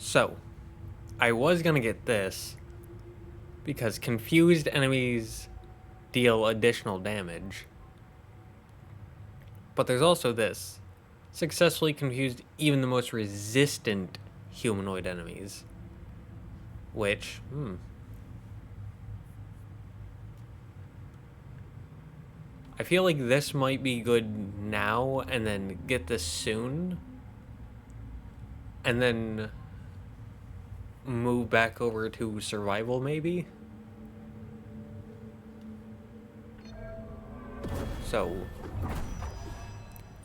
So, I was gonna get this because confused enemies deal additional damage. But there's also this. Successfully confused even the most resistant humanoid enemies. Which, I feel like this might be good now and then get this soon. And then move back over to survival, maybe? So,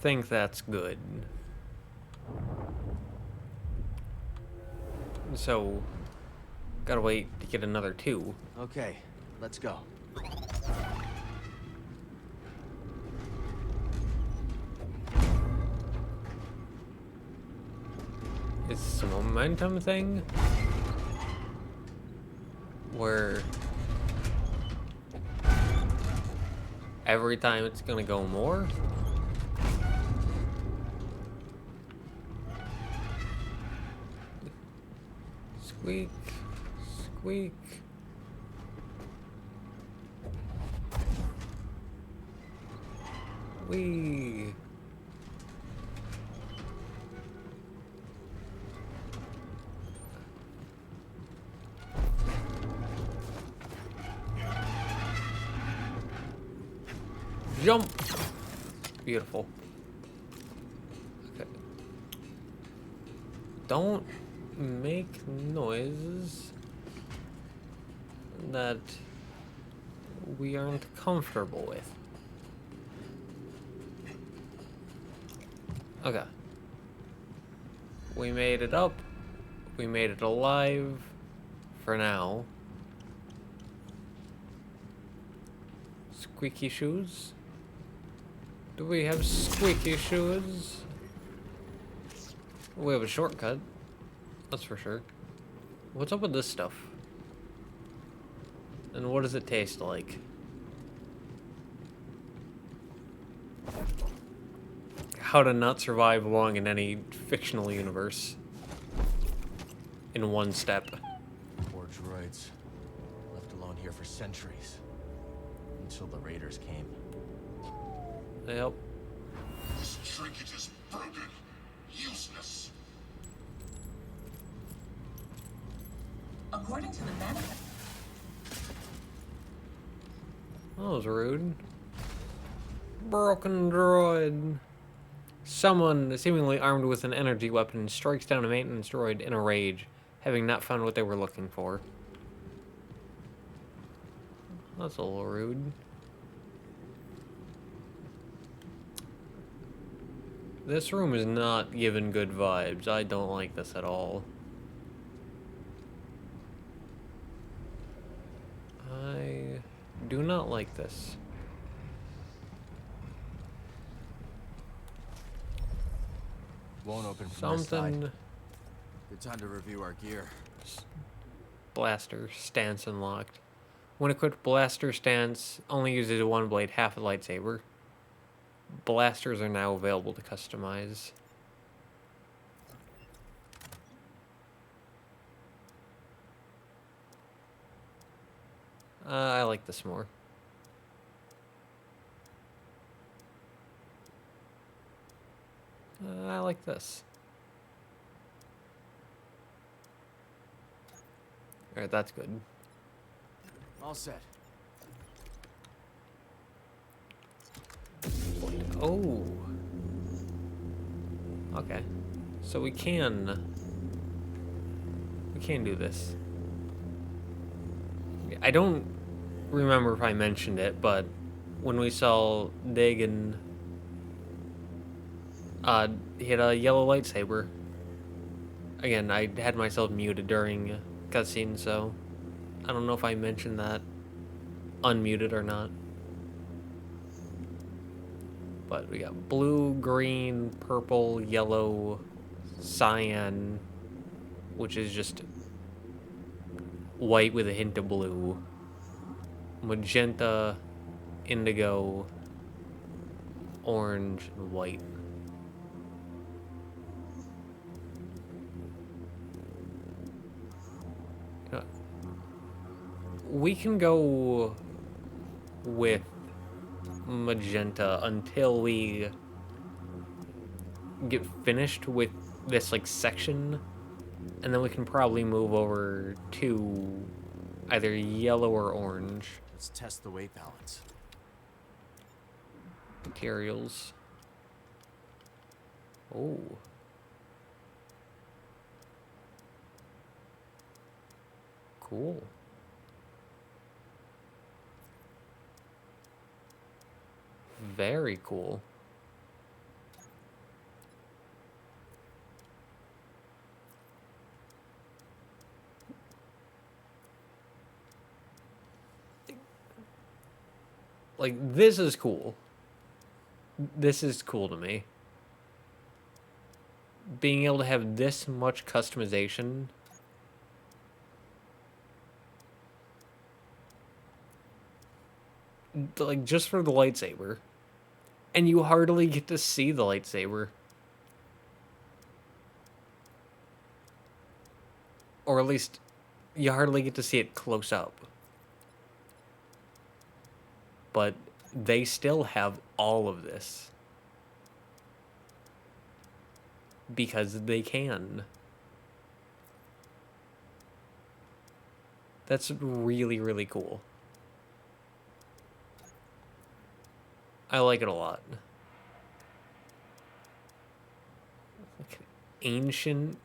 think that's good. So, gotta wait to get another 2. Okay, let's go. Is this a momentum thing? Where every time it's gonna go more? Squeak, squeak. Wee. Jump! Beautiful. Okay. Don't make noises that we aren't comfortable with. Okay. We made it up. We made it alive. For now. Squeaky shoes? Do we have squeaky shoes? We have a shortcut. That's for sure. What's up with this stuff? And what does it taste like? How to not survive long in any fictional universe. In one step. Poor droids. Left alone here for centuries. Until the raiders came. Yep. This trinket is broken. Useless. According to the manifest, That was rude. Broken droid. Someone, seemingly armed with an energy weapon, strikes down a maintenance droid in a rage, having not found what they were looking for. That's a little rude. This room is not giving good vibes. I don't like this at all. I do not like this. Won't open from this Something. side. Good time to review our gear. Blaster stance unlocked. When equipped, blaster stance only uses one blade, half a lightsaber. Blasters are now available to customize. I like this more. I like this. Alright, that's good. All set. Oh. Okay. So we can do this. I don't remember if I mentioned it, but when we saw Dagon, he had a yellow lightsaber. Again, I had myself muted during cutscene, so I don't know if I mentioned that unmuted or not. But we got blue, green, purple, yellow, cyan, which is just white with a hint of blue, magenta, indigo, orange, and white. we can go with magenta until we get finished with this like section, and then we can probably move over to either yellow or orange. Let's test the weight balance. Materials. Oh. Cool. Very cool. Like, this is cool. This is cool to me. Being able to have this much customization. Like, just for the lightsaber. And you hardly get to see the lightsaber. Or at least, you hardly get to see it close up. But they still have all of this. Because they can. That's really, really cool. I like it a lot. Like ancient,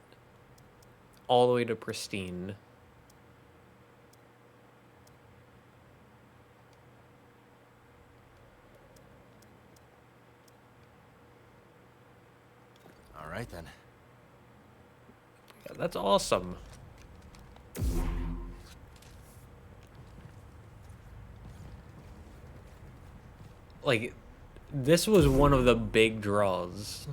all the way to pristine. All right, then. Yeah, that's awesome. Like, this was one of the big draws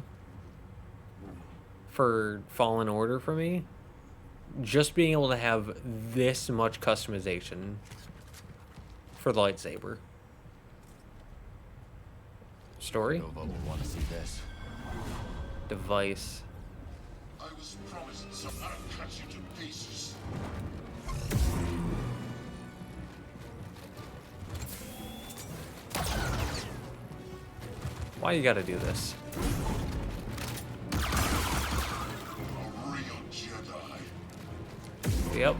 for Fallen Order for me. Just being able to have this much customization for the lightsaber. Story? Nova will want to see this. Device. I was promised some. I'll cut you to pieces. Why you gotta do this? A real Jedi. Yep.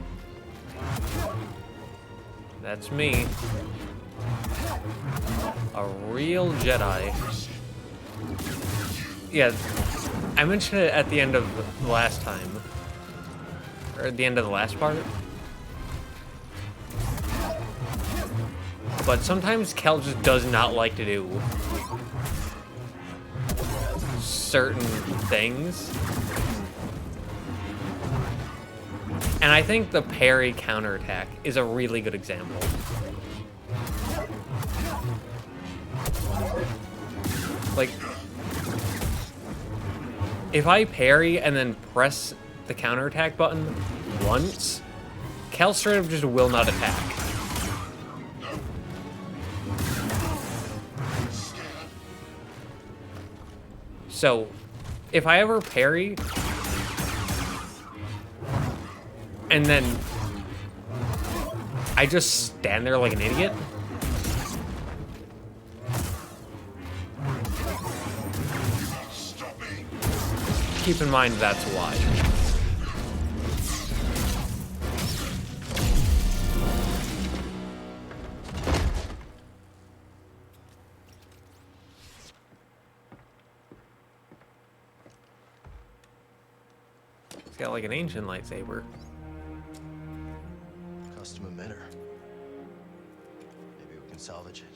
That's me. A real Jedi. Yeah, I mentioned it at the end of the last time. Or at the end of the last part. But sometimes Kel just does not like to do certain things. And I think the parry counterattack is a really good example. Like, if I parry and then press the counterattack button once, Kel straight up just will not attack. So, if I ever parry, and then I just stand there like an idiot, keep in mind that's why. It's got like an ancient lightsaber. Custom emitter. Maybe we can salvage it.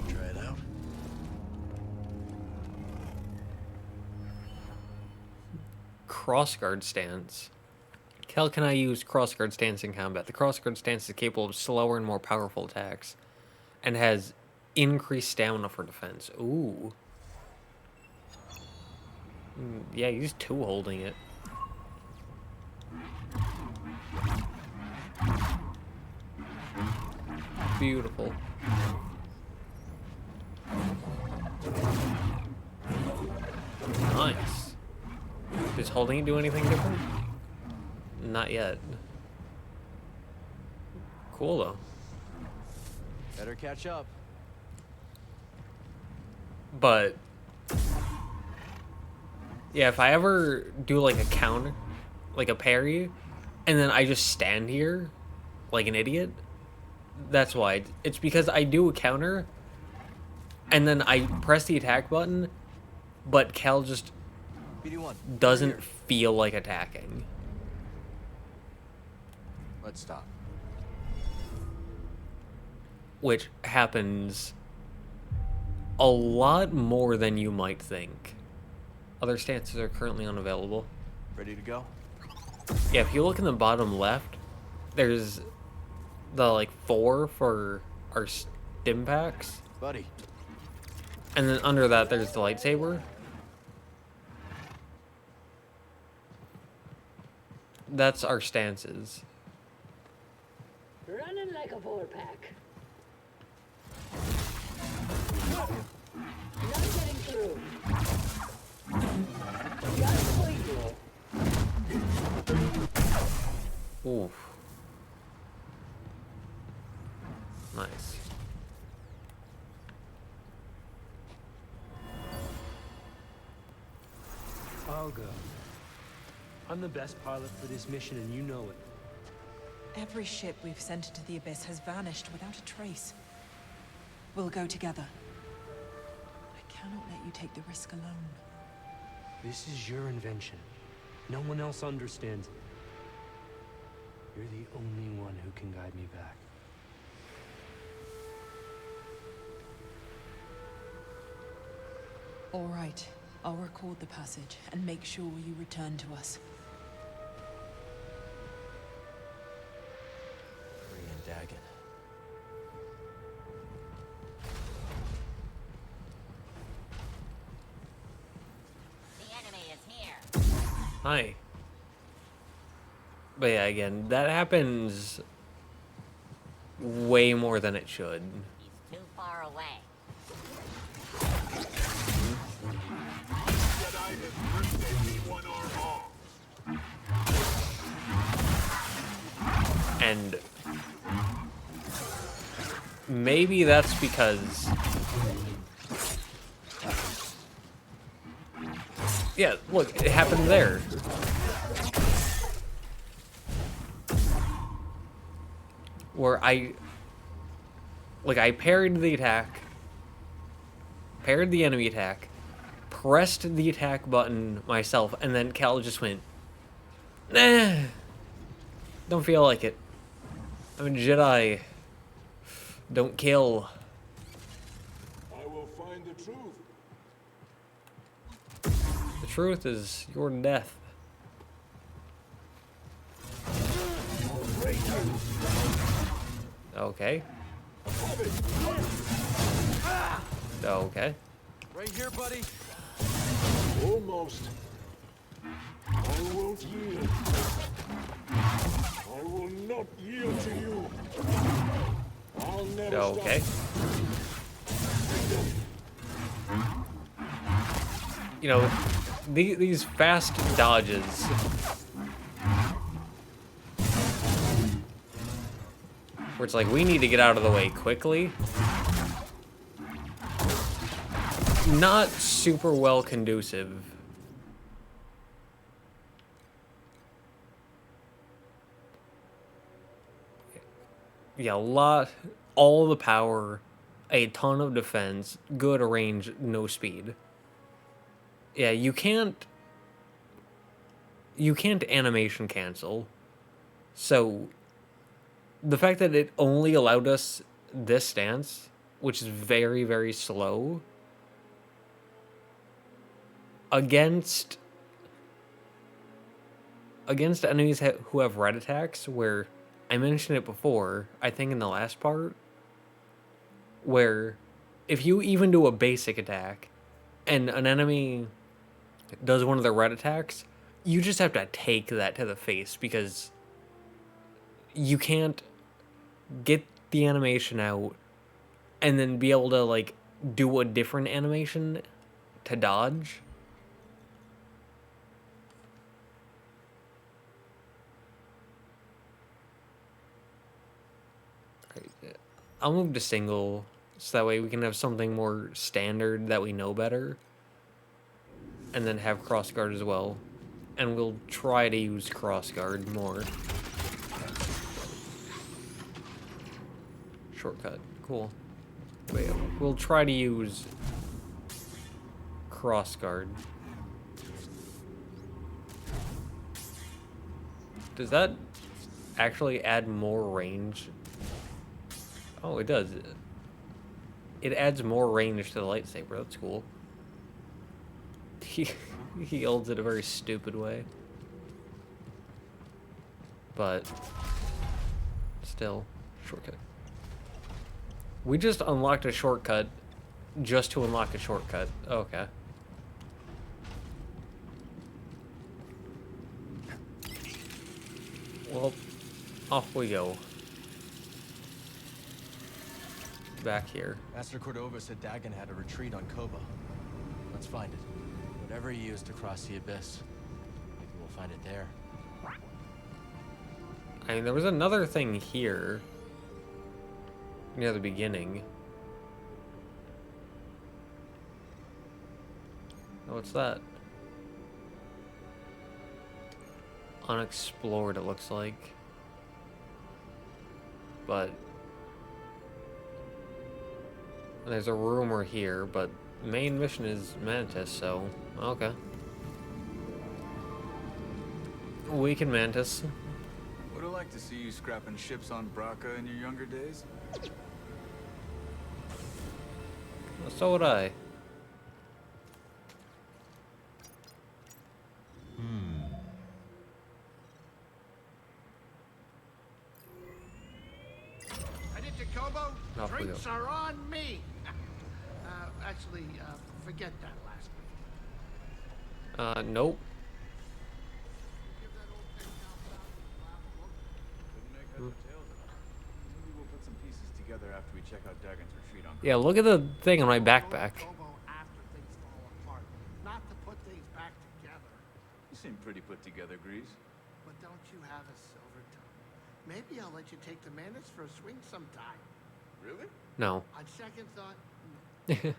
Try it out. Crossguard stance. Kel can I use crossguard stance in combat? The crossguard stance is capable of slower and more powerful attacks, and has increase stamina for defense. Ooh. Yeah, he's two holding it. Beautiful. Nice. Does holding it do anything different? Not yet. Cool though. Better catch up. But yeah, if I ever do like a counter, like a parry, and then I just stand here like an idiot, that's why. It's because I do a counter, and then I press the attack button, but Cal just BD1. doesn't feel like attacking. Let's stop. Which happens a lot more than you might think. Other stances are currently unavailable. Ready to go? Yeah, if you look in the bottom left, there's the like 4 for our stim packs, Buddy. and then under that there's the lightsaber. That's our stances. Running like a 4-pack. Not getting through. Just wait. Oof. Nice. I'll go. I'm the best pilot for this mission, and you know it. Every ship we've sent into the Abyss has vanished without a trace. We'll go together. I cannot let you take the risk alone. This is your invention. No one else understands it. You're the only one who can guide me back. All right. I'll record the passage and make sure you return to us. Korean Dagon. The enemy is here. Hi. But yeah, again, that happens way more than it should. He's too far away. Jedi has ripped one arm off. And maybe that's because, yeah, look, it happened there. Where I parried the attack, parried the enemy attack, pressed the attack button myself, and then Cal just went, nah, don't feel like it. I'm a Jedi. Don't kill. I will find the truth. The truth is your death. Okay. Okay. Right here, buddy. Almost. I won't yield. I will not yield to you. I'll never Okay. stop. You know, these fast dodges. Where it's like, we need to get out of the way quickly. Not super well conducive. Yeah, all the power, a ton of defense, good range, no speed. Yeah, you can't animation cancel. So the fact that it only allowed us this stance, which is very, very slow, against enemies who have red attacks, where I mentioned it before, I think in the last part, where if you even do a basic attack and an enemy does one of the red attacks, you just have to take that to the face because you can't get the animation out and then be able to like do a different animation to dodge. Right. I'll move to single so that way we can have something more standard that we know better. And then have crossguard as well. And we'll try to use crossguard more. Shortcut. Cool. Wait, we'll try to use crossguard. Does that actually add more range? Oh, it does. It adds more range to the lightsaber. That's cool. He holds it a very stupid way. But still, shortcut. We just unlocked a shortcut just to unlock a shortcut. Okay. Well, off we go. Back here. Master Cordova said Dagon had a retreat on Koba. Let's find it. Whatever he used to cross the abyss. Maybe we'll find it there. I mean, there was another thing here. Near the beginning. Oh, what's that? Unexplored, it looks like. But there's a rumor here, but main mission is Mantis, so okay. We can Mantis. Would have liked to see you scrapping ships on Braca in your younger days. So would I. Headed to Kobo? Off we Drinks go. are on me. Actually, forget that last bit. Nope. Give that old thing down south Couldn't make heads or tails of it. Maybe we'll put some pieces together after we check out Dagon's retreat on Yeah, look at the thing on my Go backpack. to Kobo after things fall apart, not to put things back together. You seem pretty put together, Grease. But don't you have a silver tongue? Maybe I'll let you take the Mantis for a swing sometime. Really? No. On second thought, no.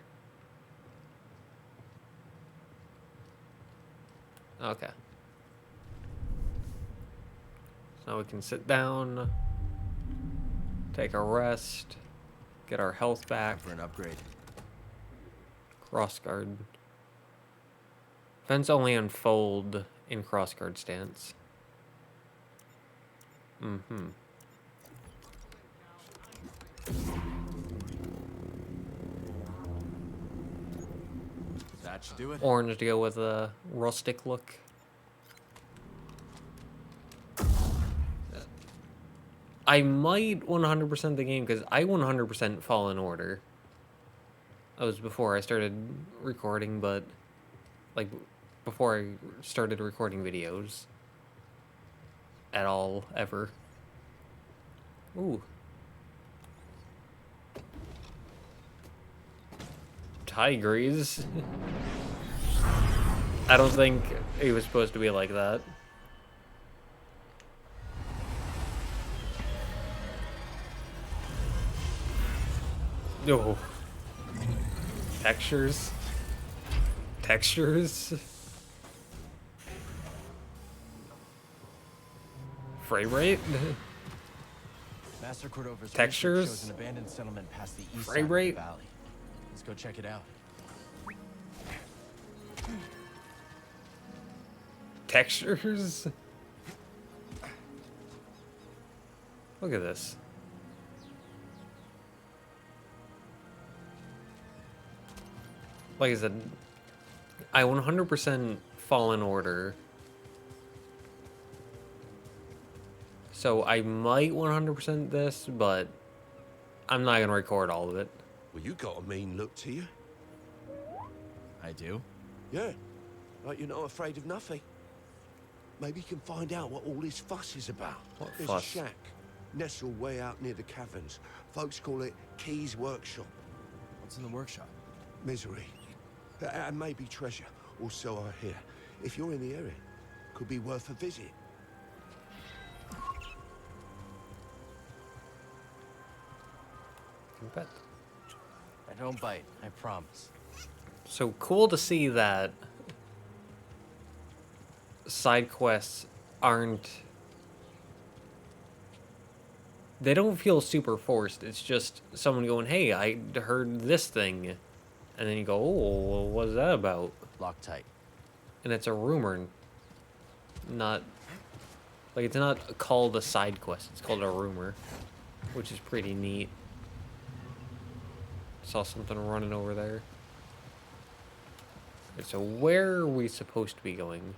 Okay. So now we can sit down, take a rest, get our health back. For an upgrade. Crossguard. Events only unfold in crossguard stance. Mm-hmm. That should do it. Orange to go with a rustic look. I might 100% the game because I 100% Fallen Order. That was before I started recording, but like before I started recording videos at all, ever. Ooh. Tigers. I don't think he was supposed to be like that. Oh. Textures. Textures. Frame rate. Master Cordova's Textures? research shows an abandoned settlement past the east Frame side rate? of the valley. Let's go check it out. Textures. Look at this. Like I said, I 100% Fallen Order. So I might 100% this, but I'm not going to record all of it. Well, you got a mean look to you. I do? Yeah, like you're not afraid of nothing. Maybe you can find out what all this fuss is about. What There's fuss? a shack, nestled way out near the caverns. Folks call it Key's Workshop. What's in the workshop? Misery. And maybe treasure, or so I hear. If you're in the area, could be worth a visit. Bet. I don't bite, I promise. So cool to see that side quests aren't... They don't feel super forced. It's just someone going, hey, I heard this thing. And then you go, oh, what is that about? Loctite. And it's a rumor. Not... Like, it's not called a side quest. It's called a rumor. Which is pretty neat. Saw something running over there. Okay, so where are we supposed to be going?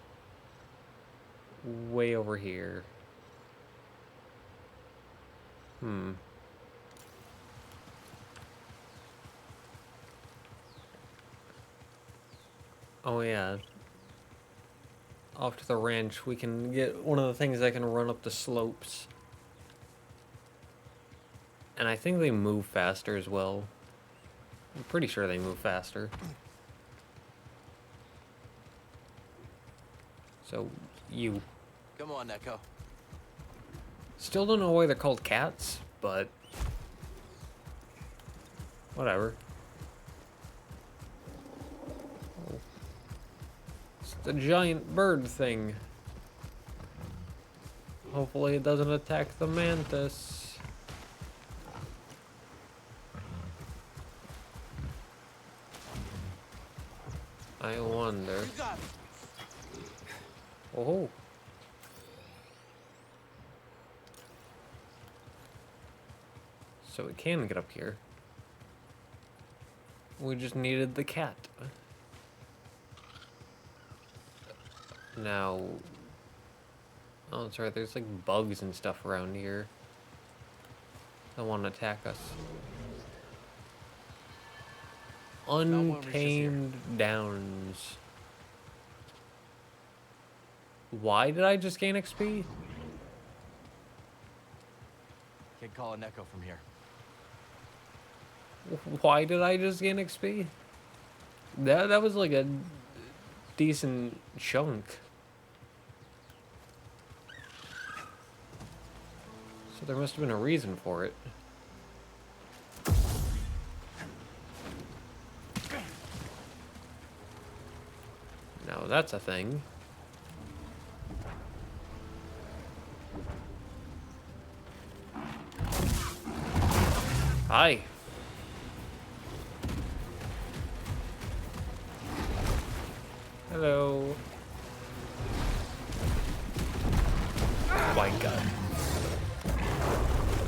Way over here. Oh yeah. Off to the ranch, we can get one of the things that can run up the slopes. And I think they move faster as well. I'm pretty sure they move faster. So, you. Come on, Neko. Still don't know why they're called cats, but... Whatever. Oh. It's the giant bird thing. Hopefully it doesn't attack the mantis. I wonder. Oh. So it can get up here. We just needed the cat. Now... Oh, that's right, there's like bugs and stuff around here that want to attack us. Untamed Downs. Why did I just gain XP? Can't call a Neko from here. Why did I just gain XP? That was like a decent chunk. So there must have been a reason for it. Now that's a thing. Hi. Hello. Oh my god.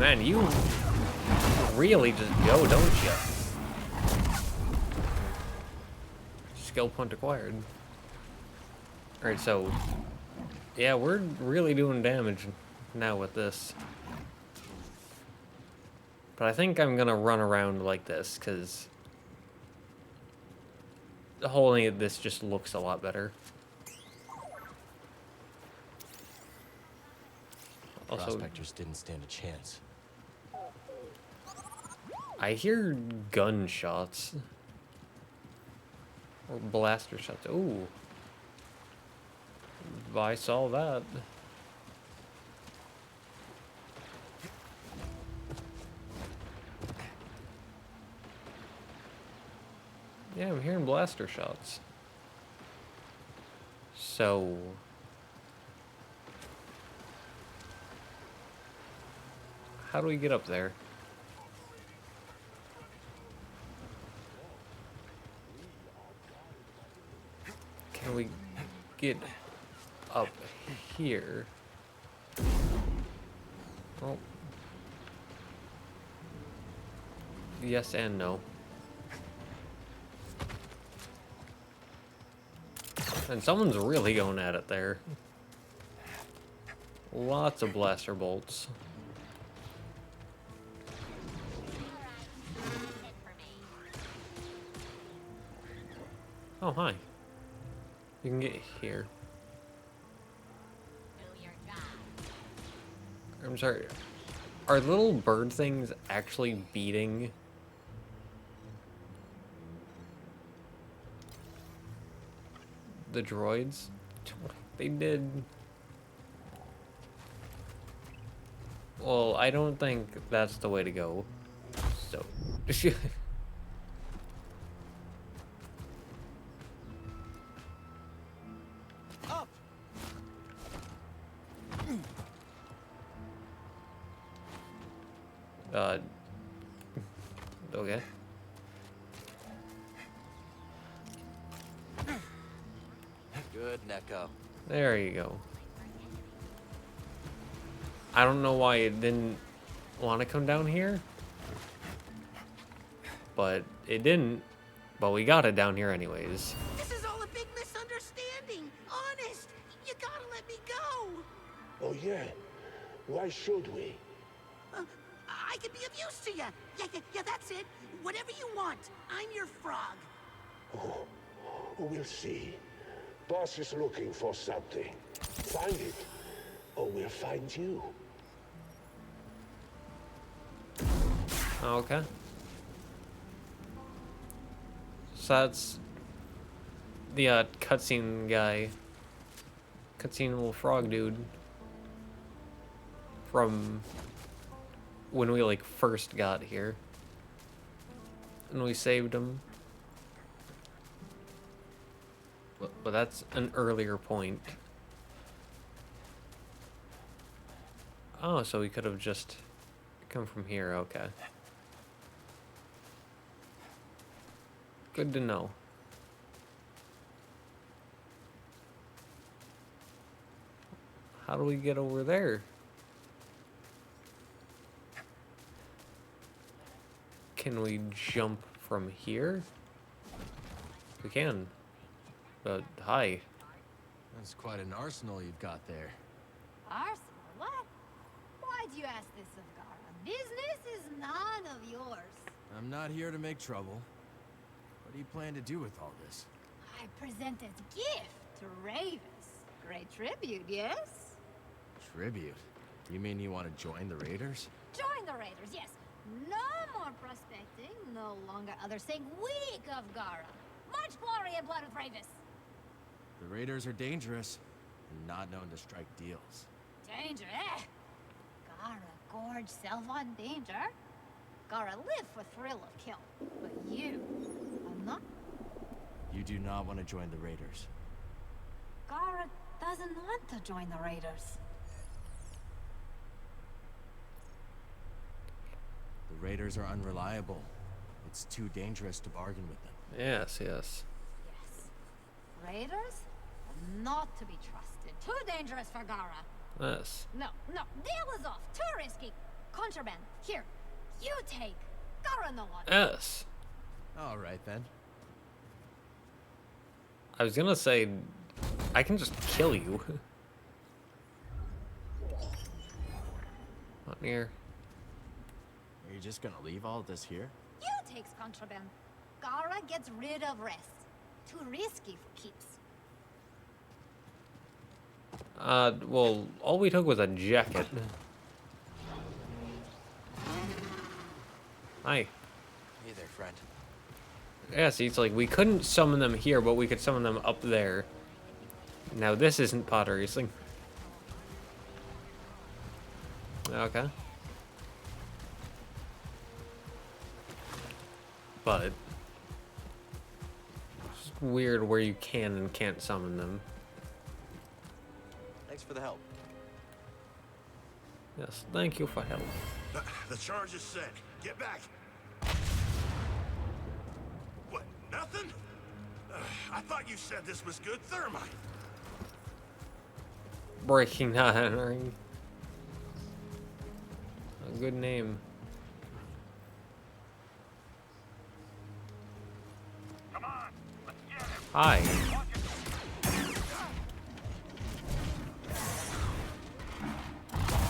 Man, you really just go, don't you? Skill point acquired. Alright, so... Yeah, we're really doing damage now with this. But I think I'm gonna run around like this, because... holding this just looks a lot better. Also, Prospectors didn't stand a chance. I hear gunshots. Or blaster shots. Ooh. I saw that. Yeah, I'm hearing blaster shots. So... how do we get up there? Can we get up here? Oh. Yes and no. And someone's really going at it there. Lots of blaster bolts. Oh, hi. You can get here. Do your job. I'm sorry. Are little bird things actually beating the droids? They did. Well, I don't think that's the way to go. So. Up! Okay. Good, Neko. There you go. I don't know why it didn't want to come down here. But it didn't. But we got it down here anyways. This is all a big misunderstanding. Honest, you gotta let me go. Oh, yeah? Why should we? I can be of use to you. Yeah, that's it. Whatever you want. I'm your frog. Oh, we'll see. Boss is looking for something. Find it, or we'll find you. Okay. So that's the cutscene guy. Cutscene little frog dude. From when we like first got here. And we saved him. But that's an earlier point. Oh, so we could have just come from here, okay. Good to know. How do we get over there? Can we jump from here? We can. But hi. That's quite an arsenal you've got there. Arsenal? What? Why'd you ask this of Gara? Business is none of yours. I'm not here to make trouble. What do you plan to do with all this? I present as gift to Ravis. Great tribute, yes? Tribute? You mean you want to join the Raiders? Join the Raiders, yes. No more prospecting, no longer others saying weak of Gara. Much glory and blood with Ravis. The Raiders are dangerous and not known to strike deals. Danger, eh? Gara gorge self on danger. Gara live for thrill of kill. But you are not. You do not want to join the Raiders. Gara doesn't want to join the Raiders. The Raiders are unreliable. It's too dangerous to bargain with them. Yes, yes. Yes. Raiders? Not to be trusted. Too dangerous for Gara. Yes. No, deal is off. Too risky. Contraband. Here, you take. Gara no one. Yes. All right, then. I was gonna say, I can just kill you. Not near. Are you just gonna leave all this here? You takes contraband. Gara gets rid of rest. Too risky for keeps. Well, all we took was a jacket. Hi. Hey there, friend. Yeah, see, it's like we couldn't summon them here, but we could summon them up there. Now this isn't pod racing. Okay. But it's weird where you can and can't summon them. Thanks for the help. Yes, thank you for help. The charge is set. Get back. What, nothing? I thought you said this was good thermite. Breaking that ring. A good name. Come on, let's get him. Hi.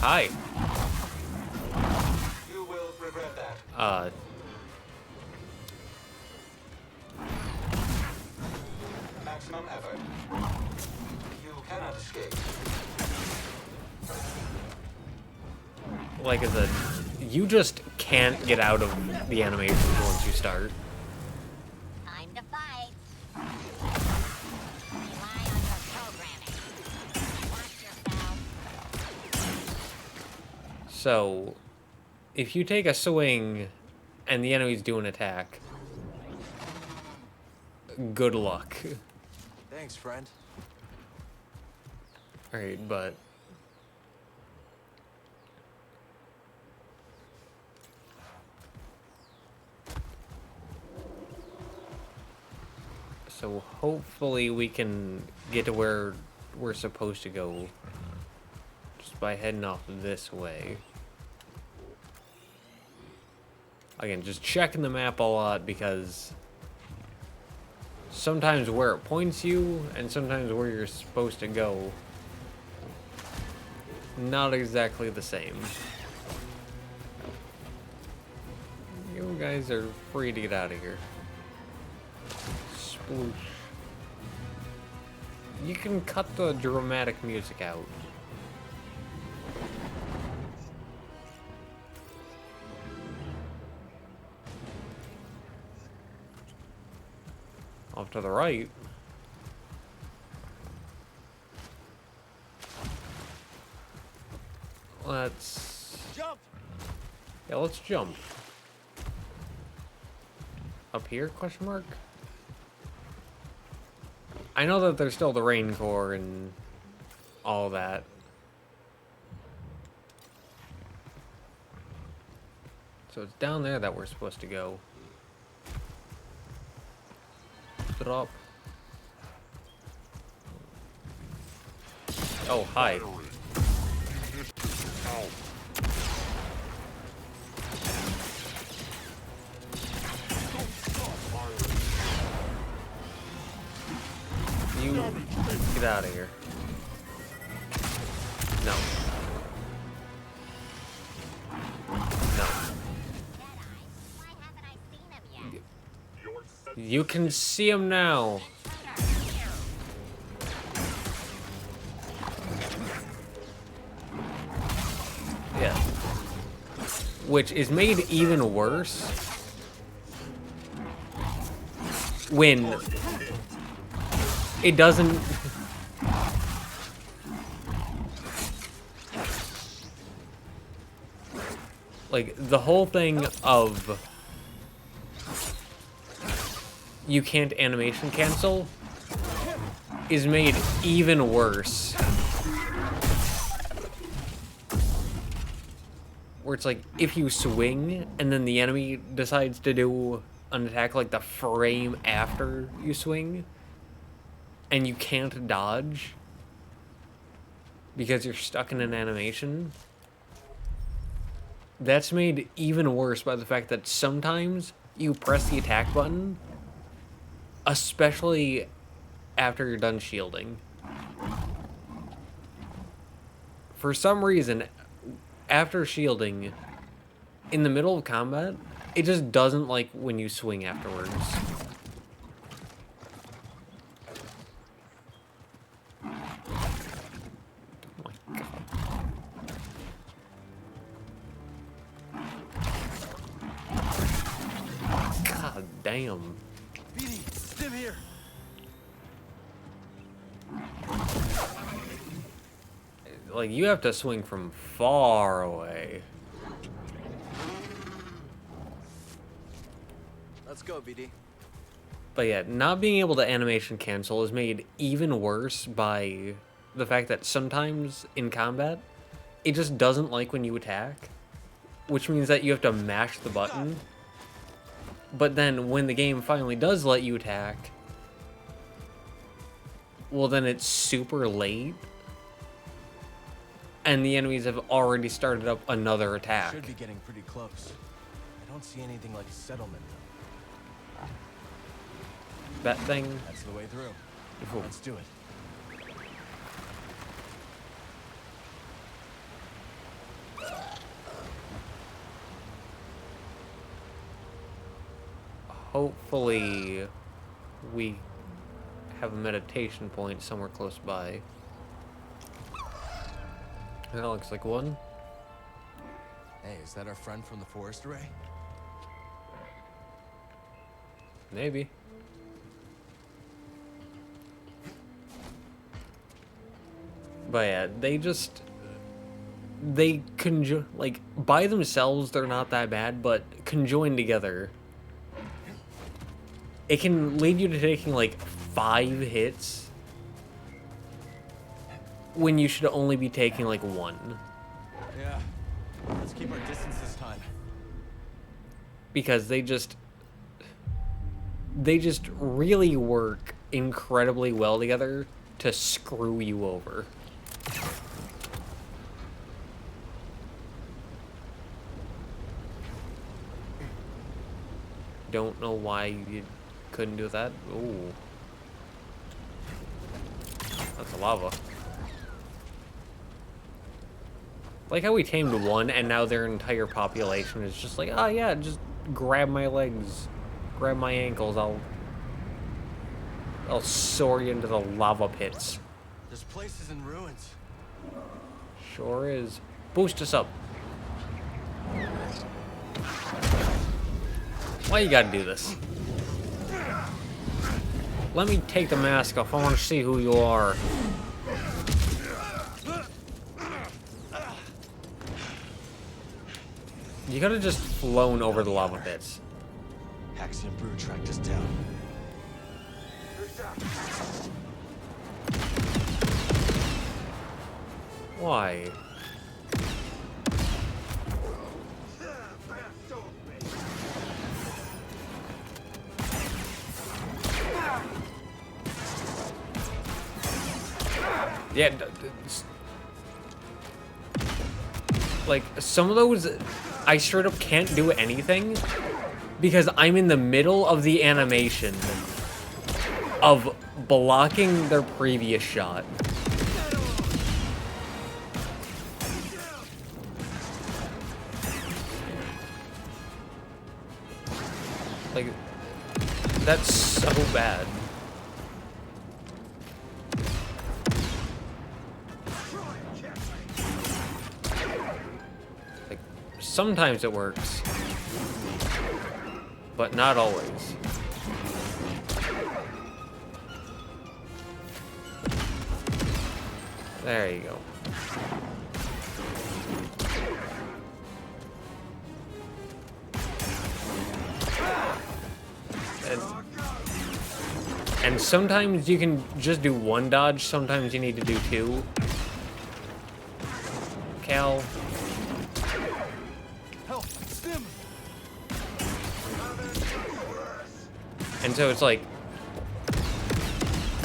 Hi. You will regret that. maximum effort. You cannot escape. Like I said, you just can't get out of the animation once you start. Time to fight. Rely on your programming. Watch yourself. So, if you take a swing and the enemy's do an attack, good luck. Thanks, friend. Alright, but... So hopefully we can get to where we're supposed to go just by heading off this way. Again, just checking the map a lot because sometimes where it points you and sometimes where you're supposed to go, not exactly the same. You guys are free to get out of here. Sploosh. You can cut the dramatic music out. Off to the right. Let's... Jump! Yeah, let's jump. Up here, question mark? I know that there's still the Rain Corps and all that. So it's down there that we're supposed to go. Drop. Oh, hi. You get out of here. No. No. Why haven't I seen him yet? You can see him now. Yeah. Which is made even worse when it doesn't... Like, the whole thing of you can't animation cancel is made even worse. Where it's like, if you swing and then the enemy decides to do an attack like the frame after you swing, and you can't dodge because you're stuck in an animation, that's made even worse by the fact that sometimes you press the attack button, especially after you're done shielding. For some reason, after shielding, in the middle of combat, it just doesn't like when you swing afterwards. God damn. BD, stim here. Like, you have to swing from far away. Let's go, BD. But yeah, not being able to animation cancel is made even worse by the fact that sometimes in combat, it just doesn't like when you attack, which means that you have to mash the button. But then when the game finally does let you attack, well, then it's super late, and the enemies have already started up another attack. Should be getting pretty close. I don't see anything like a settlement though. That thing. That's the way through. Ooh. Let's do it. Hopefully, we have a meditation point somewhere close by. That looks like one. Hey, is that our friend from the forest array? Maybe. But yeah, they conjoin, like, by themselves they're not that bad, but conjoined together, it can lead you to taking like 5 hits when you should only be taking like 1. Yeah. Let's keep our distance this time. Because they just really work incredibly well together to screw you over. Don't know why you couldn't do that. Ooh. That's lava. Like how we tamed one and now their entire population is just like, oh yeah, just grab my legs, grab my ankles, I'll soar you into the lava pits. This place is in ruins. Sure is. Boost us up. Why you gotta do this? Let me take the mask off. I want to see who you are. You could have just flown over the lava pits. Haxion Brew tracked us down. Why? Yeah, like, some of those, I straight up can't do anything because I'm in the middle of the animation of blocking their previous shot. Like, that's so bad. Like, sometimes it works, but not always. There you go. And sometimes you can just do 1 dodge, sometimes you need to do 2. Cal. Help! Stim! And so it's like,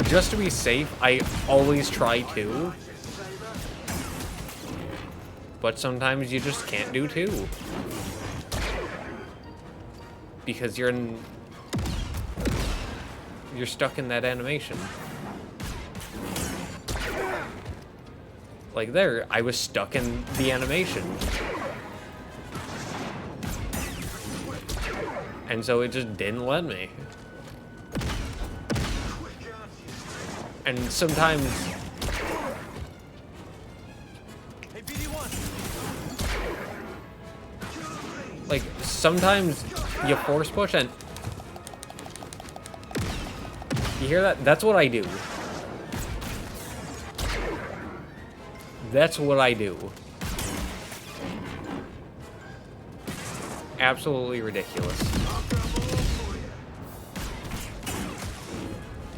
just to be safe, I always try 2. But sometimes you just can't do 2. Because you're stuck in that animation. Like there, I was stuck in the animation. And so it just didn't let me. And sometimes... Hey, BD1! Like, sometimes you force push and... You hear that? That's what I do. That's what I do. Absolutely ridiculous.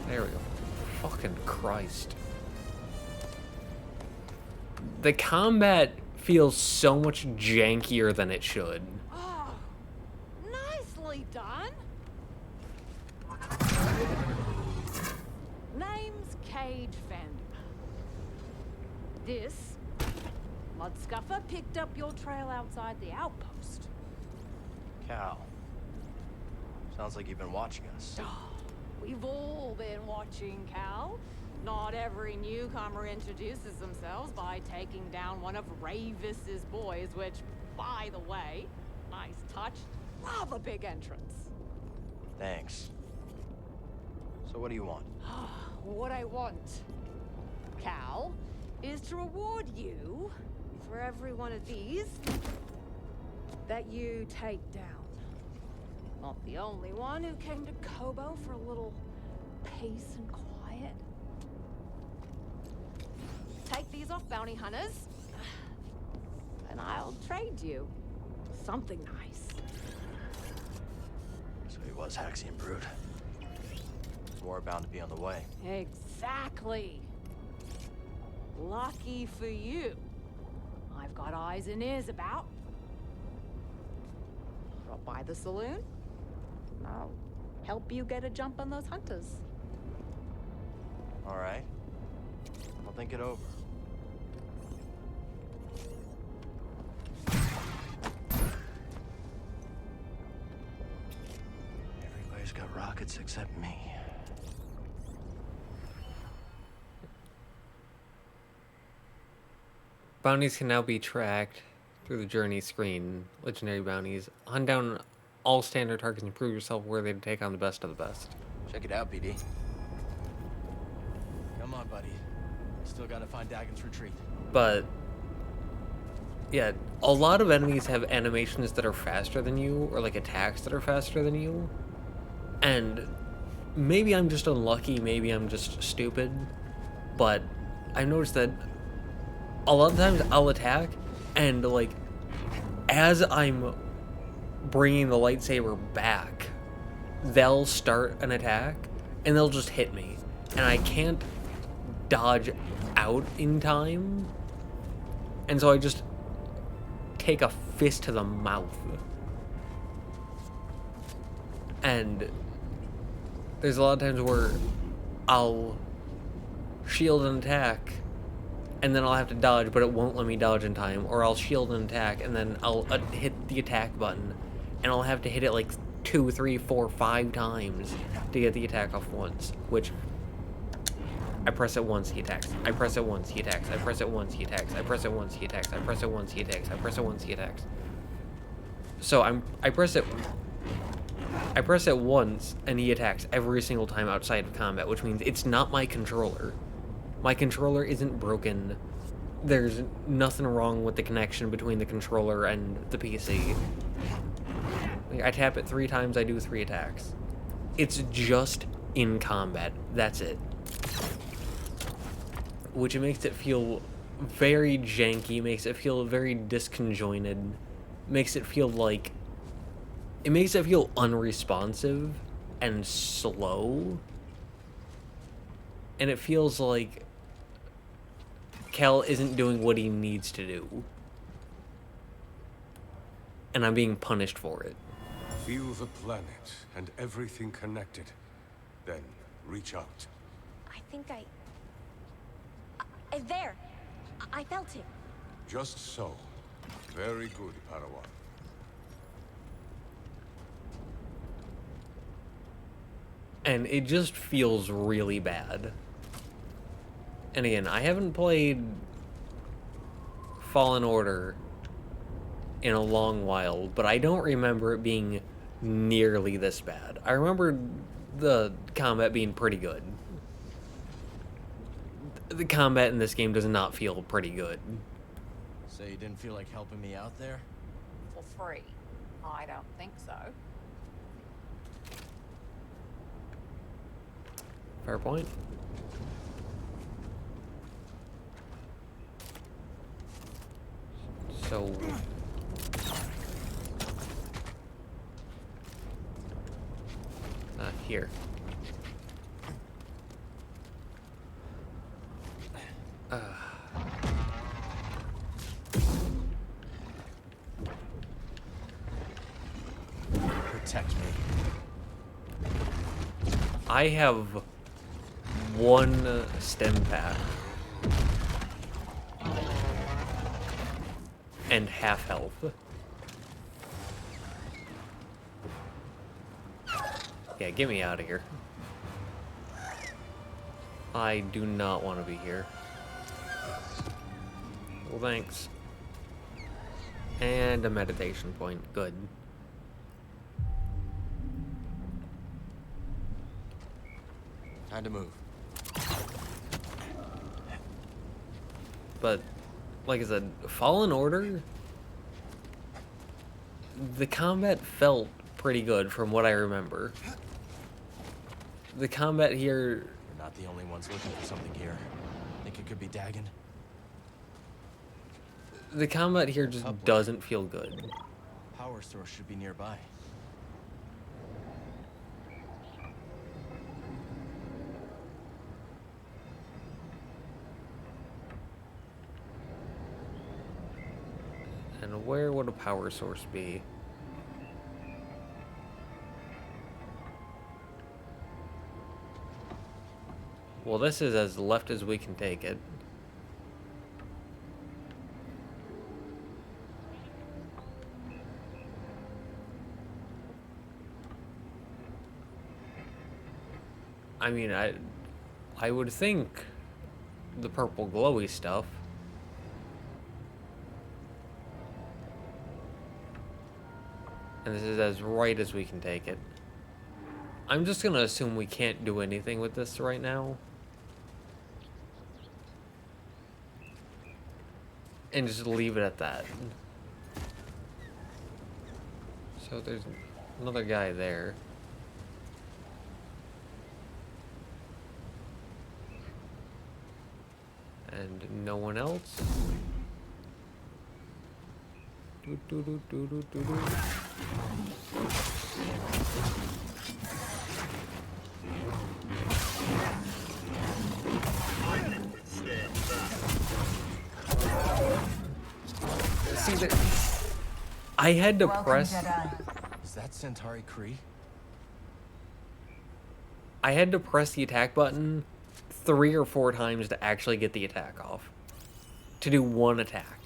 There we go. Fucking Christ. The combat feels so much jankier than it should. Oh, nicely done. Name's Cade Fandom. This Mudscuffer picked up your trail outside the outpost. Cal. Sounds like you've been watching us. We've all been watching, Cal. Not every newcomer introduces themselves by taking down one of Ravis's boys, which, by the way, nice touch, love a big entrance. Thanks. So what do you want? What I want, Cal, is to reward you for every one of these that you take down. Not the only one who came to Kobo for a little peace and quiet. Take these off bounty hunters, and I'll trade you something nice. So he was Haxian Brood. More bound to be on the way. Exactly. Lucky for you, I've got eyes and ears about. Drop by the saloon. I'll help you get a jump on those hunters. All right. I'll think it over. Everybody's got rockets except me. Bounties can now be tracked through the journey screen. Legendary bounties. Hunt down all standard targets and prove yourself worthy to take on the best of the best. Check it out, BD. Come on, buddy. Still gotta find Dagon's retreat. But yeah, a lot of enemies have animations that are faster than you, or like attacks that are faster than you. And maybe I'm just unlucky, maybe I'm just stupid, but I noticed that a lot of times I'll attack, and like as I'm bringing the lightsaber back, they'll start an attack and they'll just hit me, and I can't dodge out in time, and so I just take a fist to the mouth. And there's a lot of times where I'll shield an attack and then I'll have to dodge, but it won't let me dodge in time. Or I'll shield an attack, and then I'll hit the attack button, and I'll have to hit it like 2, 3, 4, 5 times to get the attack off once. Which, I press it once, he attacks. I press it once, he attacks. I press it once, he attacks. I press it once, he attacks. I press it once, he attacks. I press it once, he attacks. So I press it once, and he attacks every single time outside of combat, which means it's not my controller. My controller isn't broken. There's nothing wrong with the connection between the controller and the PC. Like, I tap it 3 times, I do 3 attacks. It's just in combat. That's it. Which makes it feel very janky, makes it feel very disconjointed, makes it feel like... It makes it feel unresponsive and slow. And it feels like Cal isn't doing what he needs to do. And I'm being punished for it. Feel the planet and everything connected. Then reach out. I think there. I felt it. Just so. Very good, Padawan. And it just feels really bad. And again, I haven't played Fallen Order in a long while, but I don't remember it being nearly this bad. I remember the combat being pretty good. The combat in this game does not feel pretty good. So you didn't feel like helping me out there? For free? I don't think so. Fair point. So... here. Protect me. I have 1 stem pack. And half health. Yeah, get me out of here. I do not want to be here. Well, thanks. And a meditation point. Good. Time to move. But, like I said, Fallen Order, the combat felt pretty good from what I remember. The combat here... We're not the only ones looking for something here. Think it could be Dagon? The combat here just doesn't feel good. Power source should be nearby. And where would a power source be? Well, this is as left as we can take it. I mean, I would think the purple glowy stuff. And this is as right as we can take it. I'm just gonna assume we can't do anything with this right now. And just leave it at that. So there's another guy there. And no one else. Do, do, do, do, do, do, do. See that? I had to press. Is that Centauri Kree? I had to press the attack button 3 or 4 times to actually get the attack off. To do one attack.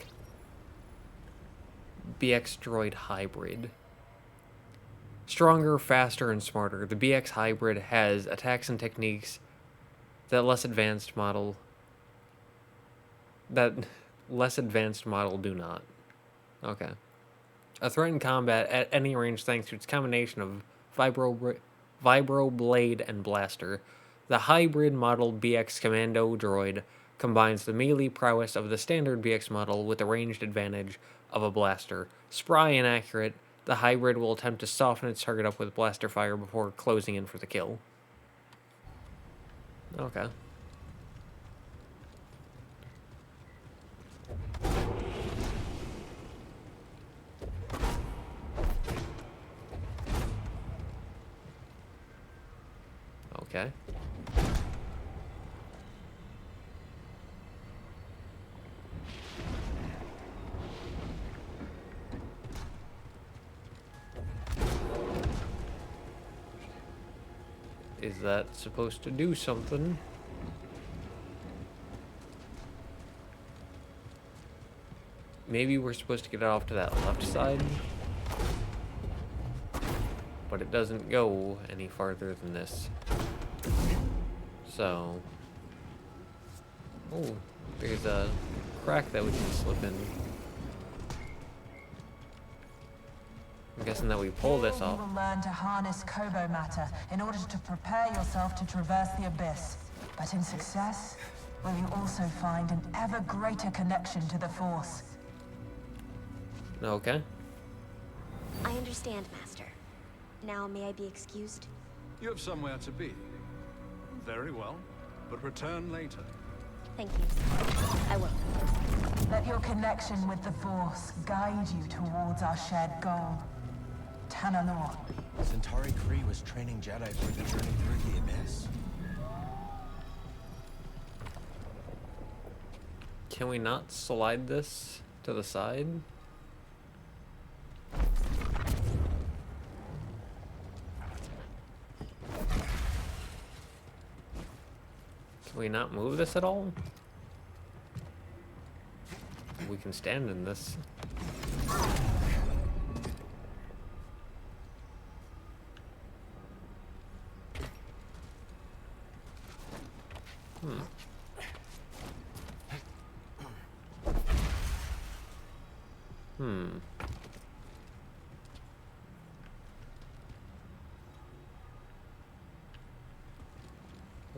BX Droid Hybrid. Stronger, faster, and smarter. The BX Hybrid has attacks and techniques that less advanced model do not. Okay. A threat in combat at any range thanks to its combination of vibro blade and blaster. The hybrid model BX Commando droid combines the melee prowess of the standard BX model with the ranged advantage of a blaster. Spry and accurate, the hybrid will attempt to soften its target up with blaster fire before closing in for the kill. Okay. Okay. Is that supposed to do something? Maybe we're supposed to get it off to that left side? But it doesn't go any farther than this. So... oh, there's a crack that we can slip in. I'm guessing that we pull this off. You will learn to harness Kobo matter in order to prepare yourself to traverse the abyss. But in success, will you also find an ever greater connection to the Force? Okay. I understand, Master. Now may I be excused? You have somewhere to be. Very well, but return later. Thank you. I will. Let your connection with the Force guide you towards our shared goal. Tanalor. Centauri Kree was training Jedi for the journey through the abyss. Can we not slide this to the side? Can we not move this at all? We can stand in this.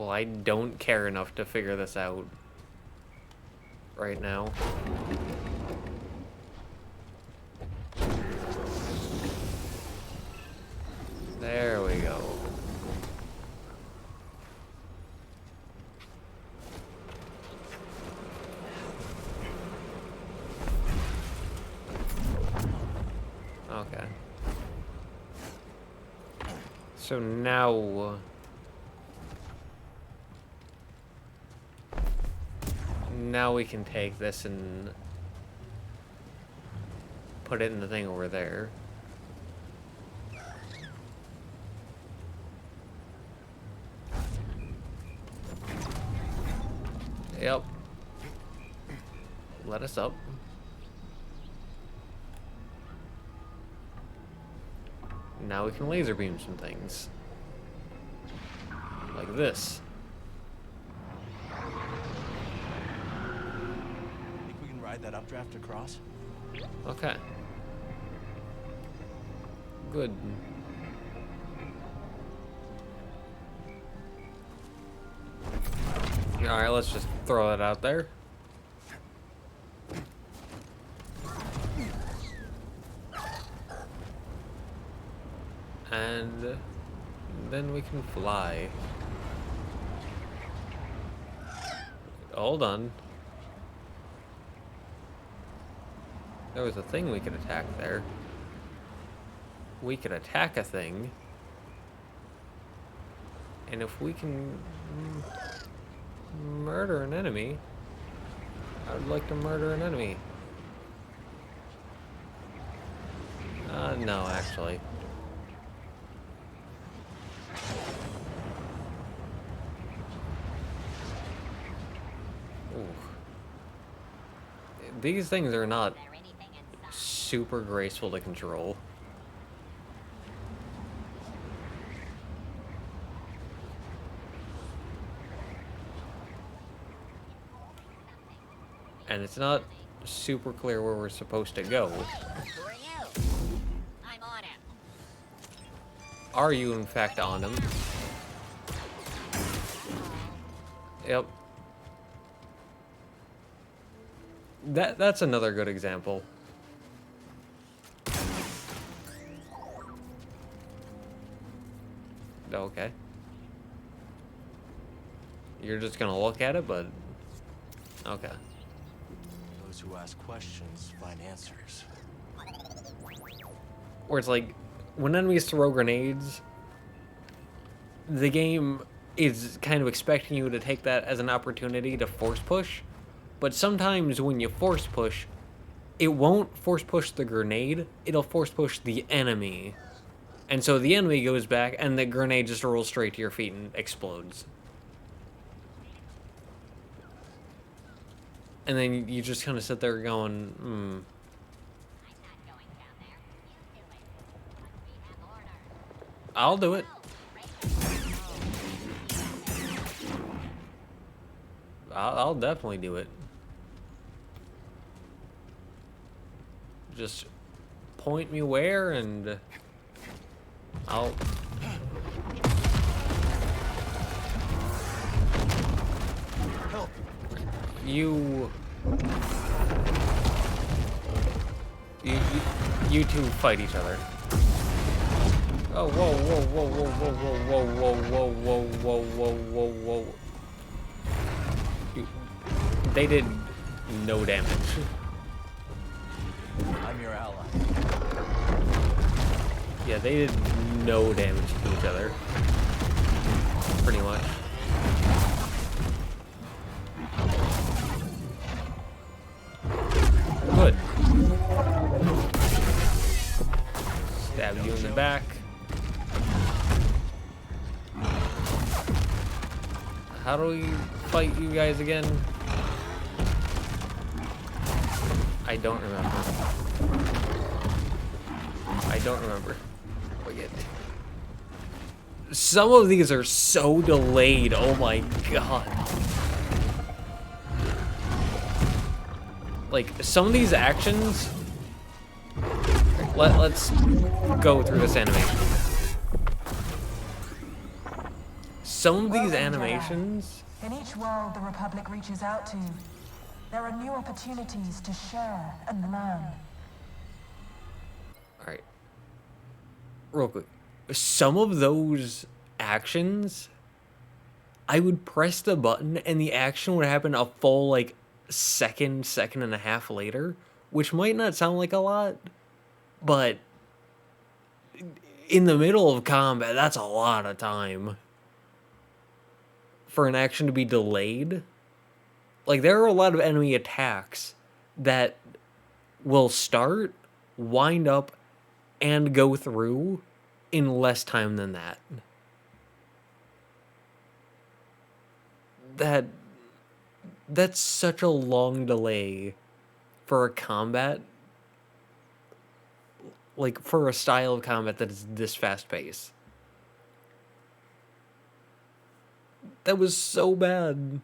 Well, I don't care enough to figure this out right now. There we go. Okay. So now... Now we can take this and put it in the thing over there. Yep. Let us up. Now we can laser beam some things. Like this. Think we can ride that updraft across? Okay. Good. Alright, let's just throw it out there. And then we can fly. Hold on. There was a thing we could attack there. We could attack a thing. And if we can murder an enemy, I would like to murder an enemy. No, actually. Ooh. These things are not super graceful to control. And it's not super clear where we're supposed to go. I'm on him. Are you in fact on him? Yep. That's another good example. Okay. You're just gonna look at it, but okay. Those who ask questions find answers. Where it's like, when enemies throw grenades, the game is kind of expecting you to take that as an opportunity to force push. But sometimes when you force push, it won't force push the grenade, it'll force push the enemy. And so the enemy goes back and the grenade just rolls straight to your feet and explodes. And then you just kind of sit there going, I'll do it. I'll definitely do it. Just point me where and I'll... Help! You two fight each other. Oh, whoa, whoa, whoa, whoa, whoa, whoa, whoa, whoa, whoa, whoa, whoa, whoa, whoa. They did no damage. I'm your ally. Yeah, they did no damage to each other. Pretty much. Good. Stab you in the back. How do we fight you guys again? I don't remember. I don't remember. Forget. Some of these are so delayed. Oh my god. Like, some of these actions... Let's go through this animation. some of these Welcome, Jedi. animations... In each world the Republic reaches out to, there are new opportunities to share and learn. Alright. Real quick. Some of those actions, I would press the button and the action would happen a full, like, second and a half later, which might not sound like a lot, but in the middle of combat, that's a lot of time for an action to be delayed. Like, there are a lot of enemy attacks that will start, wind up, and go through in less time than that. That's such a long delay for a combat, like, for a style of combat that is this fast-paced. That was so bad.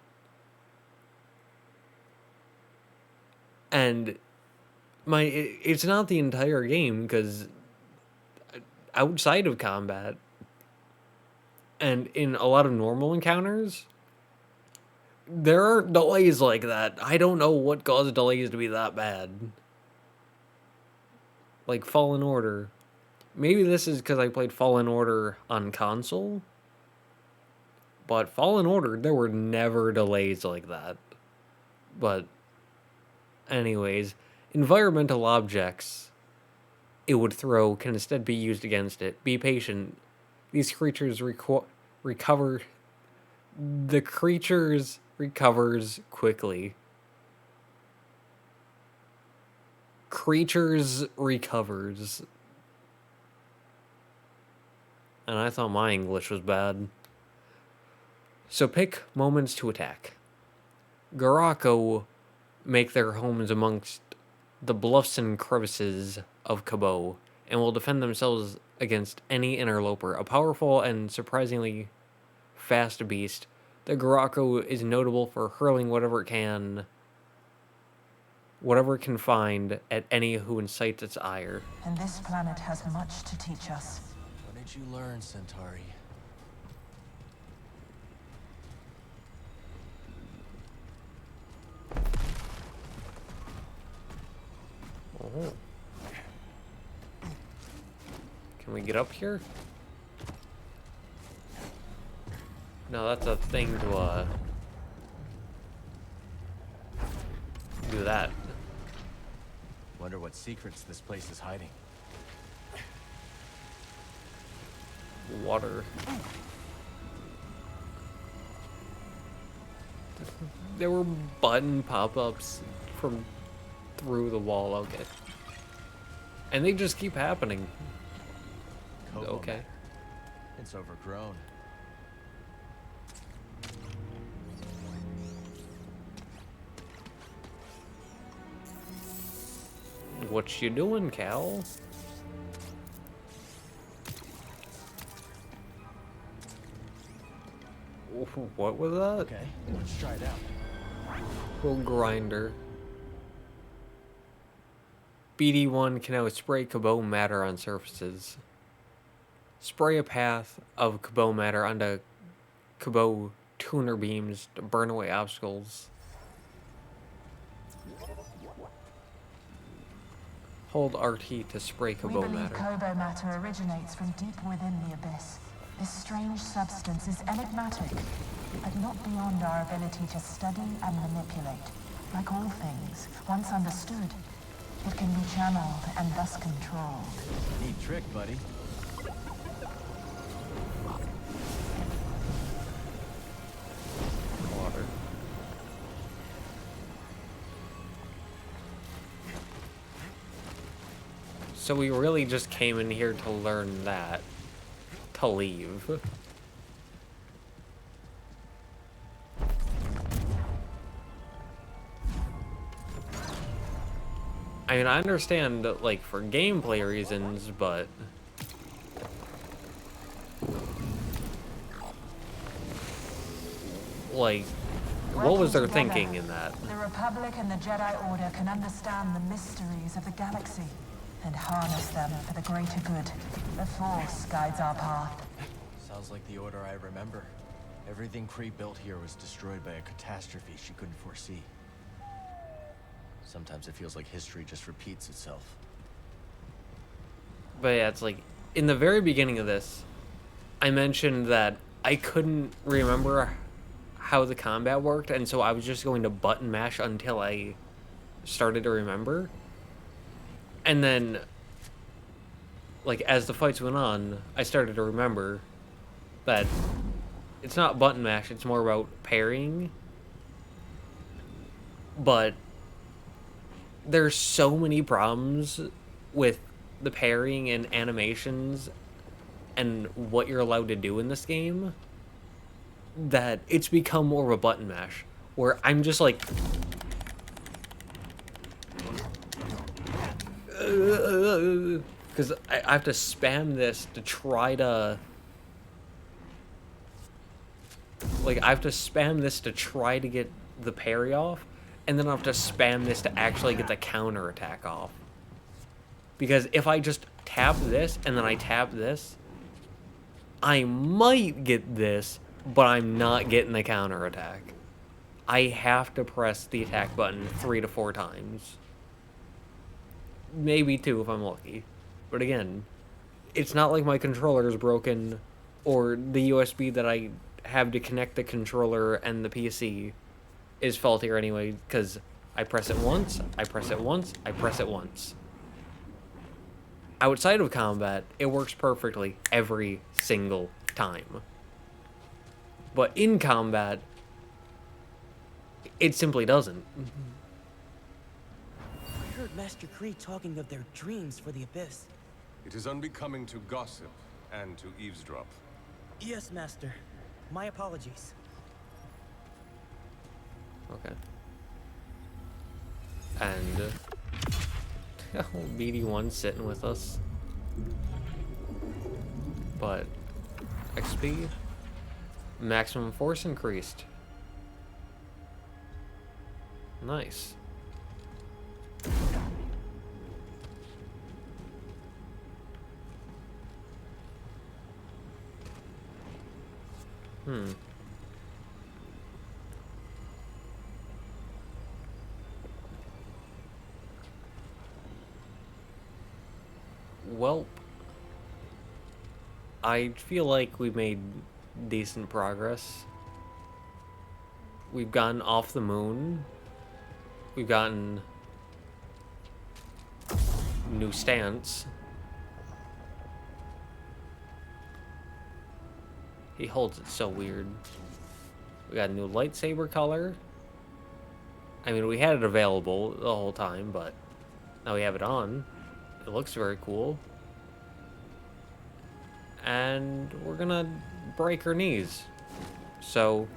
And it's not the entire game, because outside of combat and in a lot of normal encounters, there aren't delays like that. I don't know what caused delays to be that bad. Like Fallen Order. Maybe this is because I played Fallen Order on console. But Fallen Order, there were never delays like that. But anyways, environmental objects it would throw can instead be used against it. Be patient. These creatures recover. The creatures recovers quickly. Creatures recovers. And I thought my English was bad. So pick moments to attack. Garako make their homes amongst the bluffs and crevices of Kabo, and will defend themselves against any interloper. A powerful and surprisingly fast beast, the Garako is notable for hurling whatever it can find at any who incites its ire. And this planet has much to teach us. What did you learn, Centauri? Oh. Can we get up here? No, that's a thing to, do that. Wonder what secrets this place is hiding. Water. There were button pop-ups from through the wall, okay. And they just keep happening. Okay. It's overgrown. What you doing, Cal? What was that? Okay, let's try it out. Little grinder. BD1 can now spray Kabo matter on surfaces. Spray a path of Kabo matter onto Kabo tuner beams to burn away obstacles. Hold RT to spray We Kabo believe matter. Kobo matter originates from deep within the abyss. This strange substance is enigmatic, but not beyond our ability to study and manipulate. Like all things, once understood, it can be channeled and thus controlled. Neat trick, buddy. Water. So we really just came in here to learn that. To leave. I mean, I understand, like, for gameplay reasons, but... like, what was their thinking in that? The Republic and the Jedi Order can understand the mysteries of the galaxy and harness them for the greater good. The Force guides our path. Sounds like the order I remember. Everything Kree built here was destroyed by a catastrophe she couldn't foresee. Sometimes it feels like history just repeats itself. But yeah, it's like, in the very beginning of this, I mentioned that I couldn't remember how the combat worked, and so I was just going to button mash until I started to remember. And then, like, as the fights went on, I started to remember that it's not button mash, it's more about parrying. But there's so many problems with the parrying and animations and what you're allowed to do in this game that it's become more of a button mash, where I'm just like, because I have to spam this to try to, like, I have to spam this to try to get the parry off, and then I have to spam this to actually get the counter attack off. Because if I just tap this and then I tap this, I might get this, but I'm not getting the counter attack. I have to press the attack button 3 to 4 times. Maybe 2 if I'm lucky. But again, it's not like my controller is broken or the USB that I have to connect the controller and the PC is faultier anyway, because I press it once, I press it once, I press it once. Outside of combat, it works perfectly every single time. But in combat, it simply doesn't. I heard Master Kree talking of their dreams for the Abyss. It is unbecoming to gossip and to eavesdrop. Yes, Master. My apologies. Okay. And BD1 sitting with us. But XP, maximum force increased. Nice. Well, I feel like we made decent progress. We've gotten off the moon. We've gotten new stance. He holds it so weird. We got a new lightsaber color. I mean, we had it available the whole time, but now we have it on. It looks very cool. And we're gonna break her knees. So